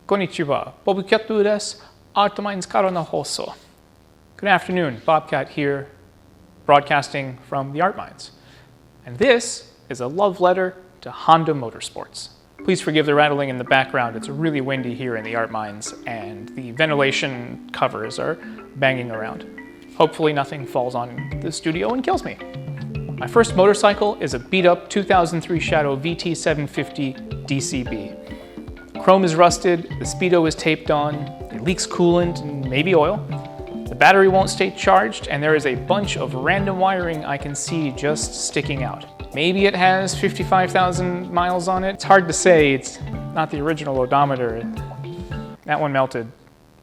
Konnichiwa, Bobukatu desu. Artemains karo no hoso. Good afternoon, Bobcat here, broadcasting from the Art Mines. And this is a love letter to Honda Motorsports. Please forgive the rattling in the background. It's really windy here in the Art Mines, and the ventilation covers are banging around. Hopefully nothing falls on the studio and kills me. My first motorcycle is a beat-up 2003 Shadow VT750 DCB. Chrome is rusted, the speedo is taped on, it leaks coolant and maybe oil. The battery won't stay charged, and there is a bunch of random wiring I can see just sticking out. Maybe it has 55,000 miles on it. It's hard to say, it's not the original odometer. That one melted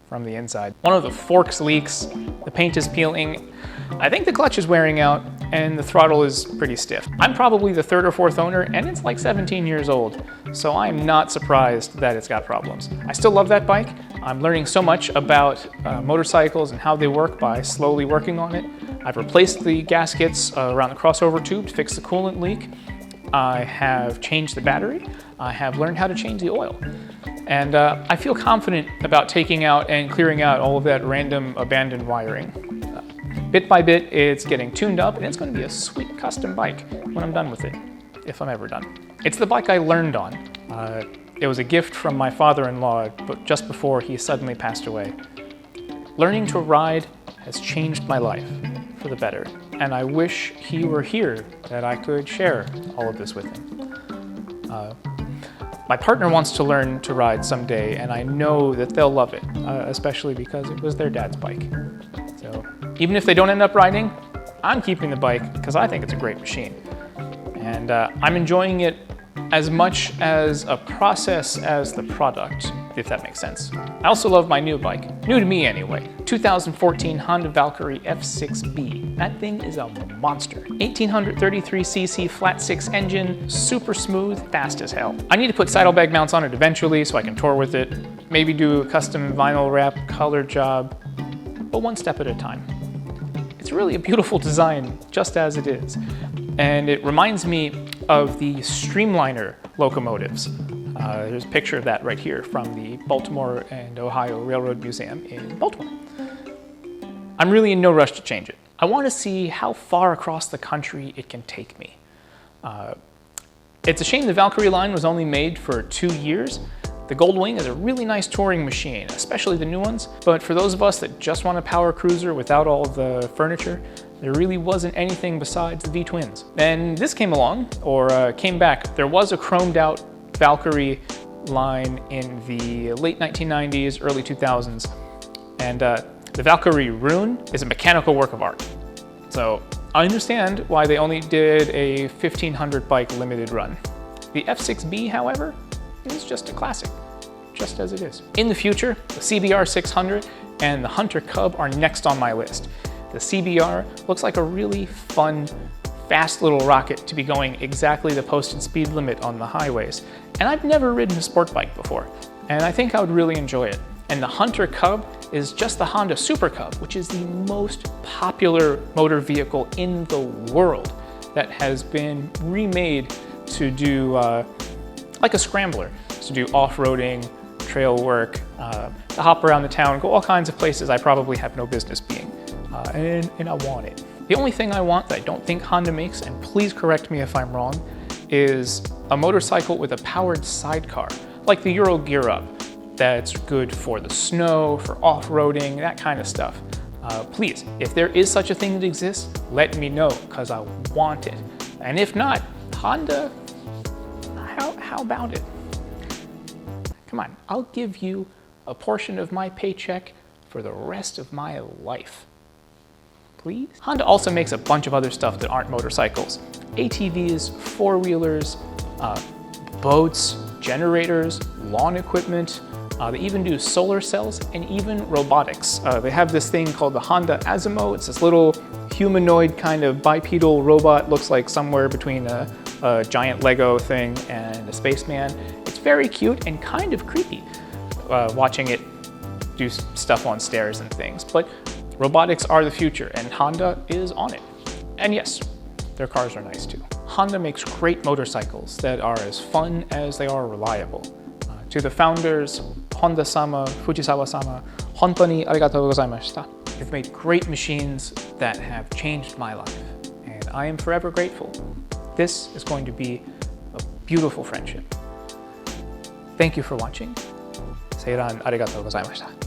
from the inside. One of the forks leaks, the paint is peeling. I think the clutch is wearing out, and the throttle is pretty stiff. I'm probably the third or fourth owner, and it's like 17 years old, so I'm not surprised that it's got problems. I still love that bike. I'm learning so much about motorcycles and how they work by slowly working on it. I've replaced the gaskets around the crossover tube to fix the coolant leak. I have changed the battery. I have learned how to change the oil. And I feel confident about taking out and clearing out all of that random abandoned wiring. Bit by bit, it's getting tuned up, and it's going to be a sweet custom bike when I'm done with it, if I'm ever done. It's the bike I learned on. It was a gift from my father-in-law, but just before he suddenly passed away. Learning to ride has changed my life for the better, and I wish he were here that I could share all of this with him. My partner wants to learn to ride someday, and I know that they'll love it, especially because it was their dad's bike. So even if they don't end up riding, I'm keeping the bike because I think it's a great machine. And I'm enjoying it as much as a process as the product, if that makes sense. I also love my new bike, new to me anyway, 2014 Honda Valkyrie F6B. That thing is a monster. 1833cc flat six engine, super smooth, fast as hell. I need to put saddlebag mounts on it eventually so I can tour with it, maybe do a custom vinyl wrap color job, but one step at a time. It's really a beautiful design just as it is. And it reminds me of the Streamliner locomotives. There's a picture of that right here from the Baltimore and Ohio Railroad Museum in Baltimore. I'm really in no rush to change it. I want to see how far across the country it can take me. It's a shame the Valkyrie line was only made for 2 years. The Goldwing is a really nice touring machine, especially the new ones, but for those of us that just want a power cruiser without all the furniture, there really wasn't anything besides the V-twins. And this came along, or came back. There was a chromed out Valkyrie line in the late 1990s, early 2000s, and the Valkyrie Rune is a mechanical work of art. So I understand why they only did a 1500 bike limited run. The F6B, however, is just a classic, just as it is. In the future, the CBR 600 and the Hunter Cub are next on my list. The CBR looks like a really fun, fast little rocket to be going exactly the posted speed limit on the highways. And I've never ridden a sport bike before, and I think I would really enjoy it. And the Hunter Cub is just the Honda Super Cub, which is the most popular motor vehicle in the world that has been remade to do like a scrambler, to do off-roading, trail work, to hop around the town, go all kinds of places I probably have no business being, and I want it. The only thing I want that I don't think Honda makes, and please correct me if I'm wrong, is a motorcycle with a powered sidecar, like the Euro Gear Up, that's good for the snow, for off-roading, that kind of stuff. Please, if there is such a thing that exists, let me know, because I want it. And if not, Honda, how about it? Come on, I'll give you a portion of my paycheck for the rest of my life. Please? Honda also makes a bunch of other stuff that aren't motorcycles. ATVs, four-wheelers, boats, generators, lawn equipment. They even do solar cells and even robotics. They have this thing called the Honda Asimo. It's this little humanoid kind of bipedal robot, looks like somewhere between a giant Lego thing and a spaceman. It's very cute and kind of creepy watching it do stuff on stairs and things. But robotics are the future, and Honda is on it. And yes, their cars are nice too. Honda makes great motorcycles that are as fun as they are reliable. To the founders, Honda-sama, Fujisawa-sama, hontou ni arigatou gozaimashita. You've made great machines that have changed my life, and I am forever grateful. This is going to be a beautiful friendship. Thank you for watching. セイランありがとうございました。